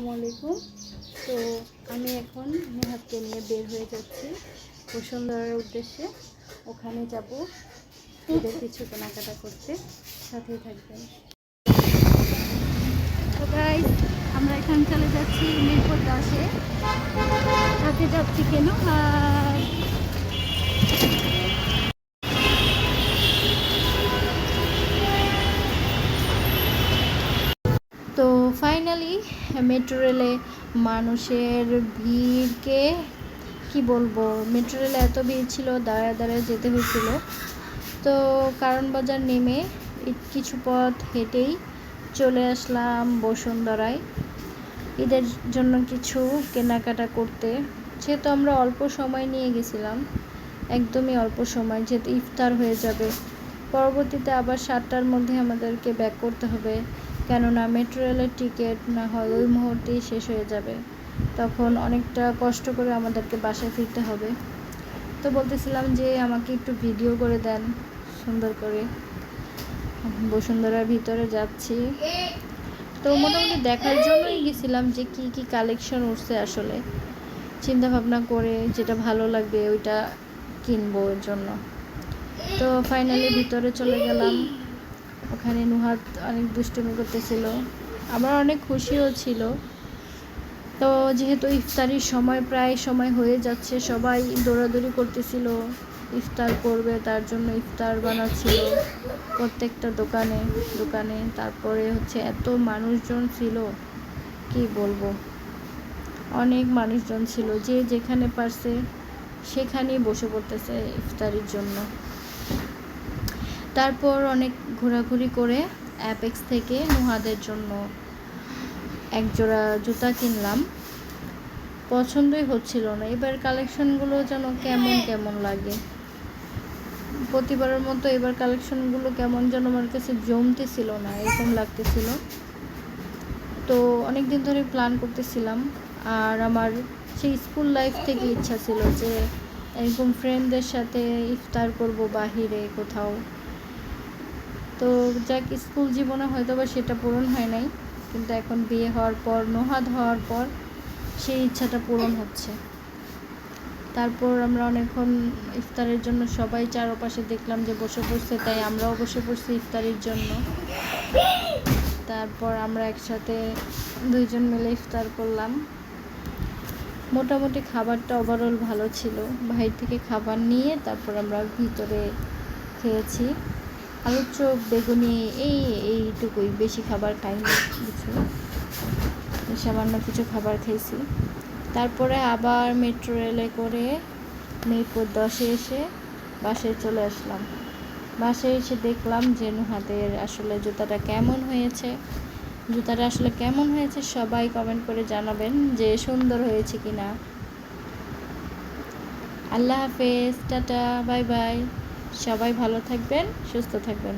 আসসালামু আলাইকুম। তো আমি এখন নেহাতকে নিয়ে বের হয়ে যাচ্ছি বসুন্ধরার উদ্দেশ্যে। ওখানে যাব ওদের কিছু কেনাকাটা করতে, সাথেই থাকবেন। তো গাইস, আমরা এখানে চলে যাচ্ছি মিরপুর 10-এ। সাথে যাচ্ছি কেন তো ফাইনালি মেট্রো রেলে মানুষের ভিড়কে কি বলবো, মেট্রো রেলে এত ভিড় ছিল, দাঁড়ায় দাঁড়ায় যেতে হয়েছিল। তো কারণ বাজার নেমে কিছু পথ হেঁটেই চলে আসলাম বসুন্ধরায় ঈদের জন্য কিছু কেনাকাটা করতে। যেহেতু আমরা অল্প সময় নিয়ে গেছিলাম, একদমই অল্প সময়, যেহেতু ইফতার হয়ে যাবে, পরবর্তীতে আবার 7টার মধ্যে আমাদেরকে ব্যাক করতে হবে, কেননা মেট্রো রেলের টিকিট না হয় ওই মুহূর্তেই শেষ হয়ে যাবে। তখন অনেকটা কষ্ট করে আমাদেরকে বাসায় ফিরতে হবে। তো বলতেছিলাম যে আমাকে একটু ভিডিও করে দেন সুন্দর করে। বসুন্ধরার ভিতরে যাচ্ছি, তো মোটামুটি দেখার জন্যই গেছিলাম যে কি কি কালেকশন উঠছে। আসলে চিন্তা ভাবনা করে যেটা ভালো লাগবে ওইটা কিনবো এর জন্য। তো ফাইনালি ভিতরে চলে গেলাম। ওখানে নুহাত অনেক দুষ্টুমি করতেছিল, আবার অনেক খুশিও ছিল। তো যেহেতু ইফতারির সময় প্রায় সময় হয়ে যাচ্ছে, সবাই দৌড়াদৌড়ি করতেছিল, ইফতার করবে তার জন্য ইফতার বানাচ্ছিল প্রত্যেকটা দোকানে দোকানে। তারপরে এত মানুষজন ছিল কি বলবো, অনেক মানুষজন ছিল, যে যেখানে পারছে সেখানেই বসে পড়তেছে ইফতারির জন্য। তারপর অনেক ঘোরাঘুরি করে অ্যাপেক্স থেকে নুহাদের জন্য একজোড়া জুতা কিনলাম। পছন্দই হচ্ছিল না, এবার কালেকশনগুলো যেন কেমন কেমন লাগে। প্রতিবারের মতো এবার কালেকশনগুলো কেমন যেন আমার কাছে জমতেছিল না, এরকম লাগতেছিল। তো অনেক দিন ধরে প্ল্যান করতেছিলাম, আর আমার সেই স্কুল লাইফ থেকে ইচ্ছা ছিল যে এরকম ফ্রেন্ডদের সাথে ইফতার করব বাহিরে কোথাও। তো যাক, স্কুল জীবনে হয়তো বা সেটা পূরণ হয় নাই, কিন্তু এখন বিয়ে হওয়ার পর, নুহাদ হওয়ার পর সেই ইচ্ছাটা পূরণ হচ্ছে। তারপর আমরা অনেকক্ষণ ইফতারের জন্য সবাই চারপাশে দেখলাম যে বসে পড়ছে, তাই আমরাও বসে পড়ছি ইফতারির জন্য। তারপর আমরা একসাথে দুইজন মিলে ইফতার করলাম। মোটামুটি খাবারটা ওভারঅল ভালো ছিল। বাইরে থেকে খাবার নিয়ে তারপর আমরা ভিতরে খেয়েছি। আলুর চপ, বেগুনি, এইটুকুই, বেশি খাবার খাইনি, কিছু সামান্য কিছু খাবার খেয়েছি। তারপরে আবার মেট্রো রেলে করে মিরপুর 10-এ এসে বাসায় চলে আসলাম। বাসায় এসে দেখলাম যে নুহাদের আসলে জুতাটা কেমন হয়েছে। সবাই কমেন্ট করে জানাবেন যে সুন্দর হয়েছে কিনা। আল্লাহ হাফেজ, টাটা, বাই বাই। সবাই ভালো থাকবেন, সুস্থ থাকবেন।